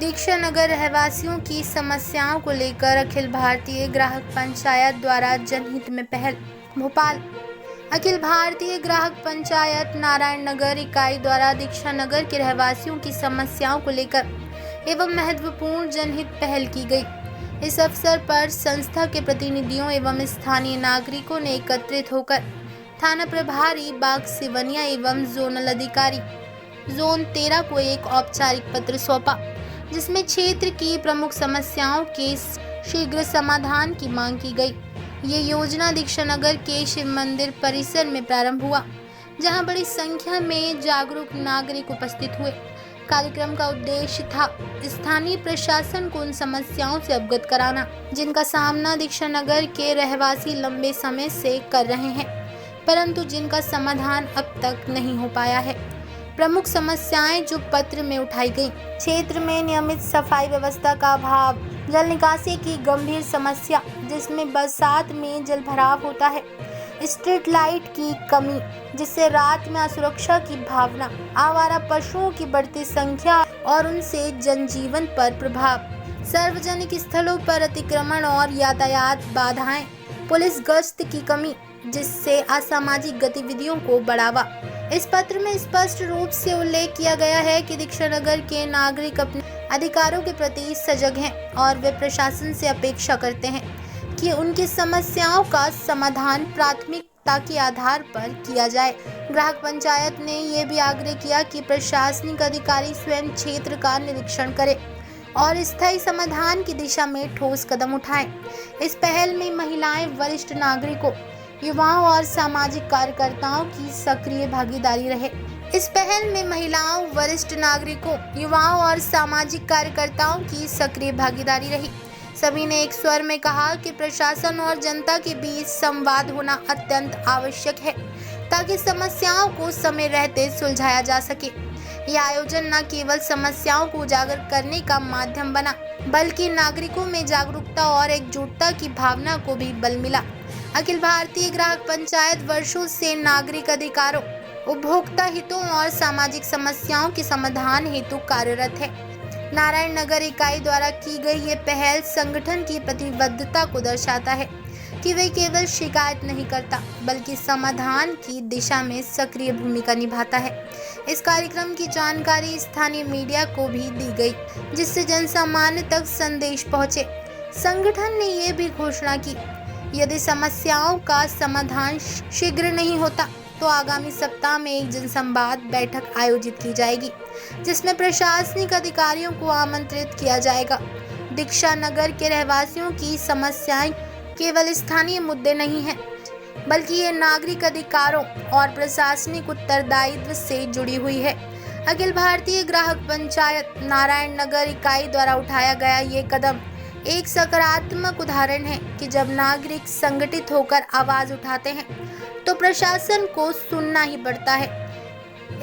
दीक्षा नगर रहवासियों की समस्याओं को लेकर अखिल भारतीय ग्राहक पंचायत द्वारा जनहित में पहल। भोपाल। अखिल भारतीय ग्राहक पंचायत नारायण नगर इकाई द्वारा दीक्षा नगर के रहवासियों की समस्याओं को लेकर एवं महत्वपूर्ण जनहित पहल की गई। इस अवसर पर संस्था के प्रतिनिधियों एवं स्थानीय नागरिकों ने एकत्रित होकर थाना प्रभारी बाग सिवनिया एवं जोनल अधिकारी जोन 13 को एक औपचारिक पत्र सौंपा, जिसमें क्षेत्र की प्रमुख समस्याओं के शीघ्र समाधान की मांग की गई। ये योजना दीक्षा नगर के शिव मंदिर परिसर में प्रारंभ हुआ, जहां बड़ी संख्या में जागरूक नागरिक उपस्थित हुए। कार्यक्रम का उद्देश्य था स्थानीय प्रशासन को उन समस्याओं से अवगत कराना जिनका सामना दीक्षा नगर के रहवासी लंबे समय से कर रहे हैं, परंतु जिनका समाधान अब तक नहीं हो पाया है। प्रमुख समस्याएं जो पत्र में उठाई गई: क्षेत्र में नियमित सफाई व्यवस्था का अभाव, जल निकासी की गंभीर समस्या जिसमें बरसात में जल भराव होता है, स्ट्रीट लाइट की कमी जिससे रात में असुरक्षा की भावना, आवारा पशुओं की बढ़ती संख्या और उनसे जनजीवन पर प्रभाव, सार्वजनिक स्थलों पर अतिक्रमण और यातायात बाधाएं, पुलिस गश्त की कमी जिससे असामाजिक गतिविधियों को बढ़ावा। इस पत्र में स्पष्ट रूप से उल्लेख किया गया है कि दीक्षा नगर के नागरिक अपने अधिकारों के प्रति सजग हैं और वे प्रशासन से अपेक्षा करते हैं कि उनकी समस्याओं का समाधान प्राथमिकता के आधार पर किया जाए। ग्राहक पंचायत ने यह भी आग्रह किया कि प्रशासनिक अधिकारी स्वयं क्षेत्र का निरीक्षण करें और स्थायी समाधान की दिशा में ठोस कदम उठाएं। इस पहल में महिलाएं, वरिष्ठ नागरिकों, युवाओं और सामाजिक कार्यकर्ताओं की सक्रिय भागीदारी रहे। इस पहल में महिलाओं, वरिष्ठ नागरिकों, युवाओं और सामाजिक कार्यकर्ताओं की सक्रिय भागीदारी रही। सभी ने एक स्वर में कहा कि प्रशासन और जनता के बीच संवाद होना अत्यंत आवश्यक है ताकि समस्याओं को समय रहते सुलझाया जा सके। यह आयोजन न केवल समस्याओं को उजागर करने का माध्यम बना, बल्कि नागरिकों में जागरूकता और एकजुटता की भावना को भी बल मिला। अखिल भारतीय ग्राहक पंचायत वर्षों से नागरिक अधिकारों, उपभोक्ता हितों और सामाजिक समस्याओं के समाधान हेतु कार्यरत है। नारायण नगर इकाई द्वारा की गई ये पहल संगठन की प्रतिबद्धता को दर्शाता है कि वे केवल शिकायत नहीं करता बल्कि समाधान की दिशा में सक्रिय भूमिका निभाता है। इस कार्यक्रम की जानकारी स्थानीय मीडिया को भी दी गई, जिससे जनसामान्य तक संदेश पहुंचे। संगठन ने ये भी घोषणा की, यदि समस्याओं का समाधान शीघ्र नहीं होता तो आगामी सप्ताह में एक जनसंवाद बैठक आयोजित की जाएगी, जिसमें प्रशासनिक अधिकारियों को आमंत्रित किया जाएगा। दीक्षा नगर के रहवासियों की समस्याएं केवल स्थानीय मुद्दे नहीं हैं, बल्कि ये नागरिक अधिकारों और प्रशासनिक उत्तरदायित्व से जुड़ी हुई है। अखिल भारतीय ग्राहक पंचायत नारायण नगर इकाई द्वारा उठाया गया ये कदम एक सकारात्मक उदाहरण है कि जब नागरिक संगठित होकर आवाज उठाते हैं तो प्रशासन को सुनना ही पड़ता है।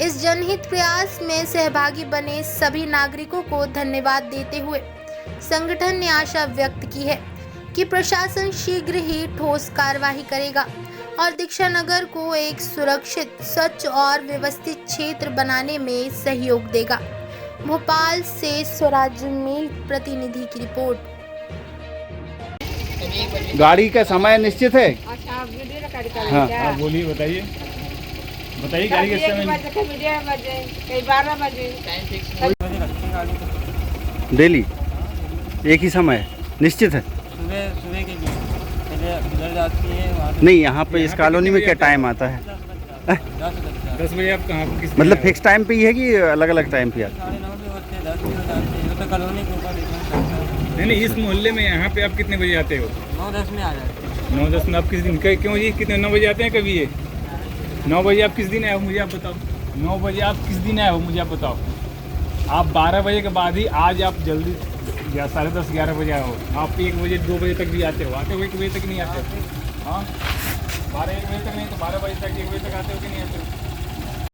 इस जनहित प्रयास में सहभागी बने सभी नागरिकों को धन्यवाद देते हुए संगठन ने आशा व्यक्त की है कि प्रशासन शीघ्र ही ठोस कार्यवाही करेगा और दीक्षा नगर को एक सुरक्षित, स्वच्छ और व्यवस्थित क्षेत्र बनाने में सहयोग देगा। भोपाल से स्वराज मेल प्रतिनिधि की रिपोर्ट। गाड़ी का समय निश्चित है? हाँ, आप बोलिए, बताइए गाड़ी का समय। 12 बजे डेली एक ही समय निश्चित है? सुबह के लिए पहले उधर जाती है वहाँ नहीं, यहाँ पे इस कॉलोनी में क्या टाइम आता है? 10 बजे। आप कहाँ किस मतलब फिक्स टाइम पे ही है कि अलग अलग टाइम पे आते? 9:30 पे होते हैं, 10 बजे हो जाते हैं, तो कॉलोनी के ऊपर नहीं, इस मोहल्ले में यहाँ पे आप कितने बजे आते हो? 9-10 में आ जाते हैं। 9-10 में आप किस दिन क्यों जी कितने 9 बजे आते हैं? कभी ये 9 बजे आप किस दिन आए हो मुझे आप बताओ। 9 बजे आप किस दिन आए हो मुझे आप बताओ। आप 12 बजे के बाद ही आज आप जल्दी या 10:30-11 बजे आए हो। आप 1 बजे 2 बजे तक भी आते हो 1 बजे तक नहीं आते हो? हाँ, 12-1 बजे तक नहीं तो 12 बजे तक 1 बजे तक आते हो कि नहीं आते हो?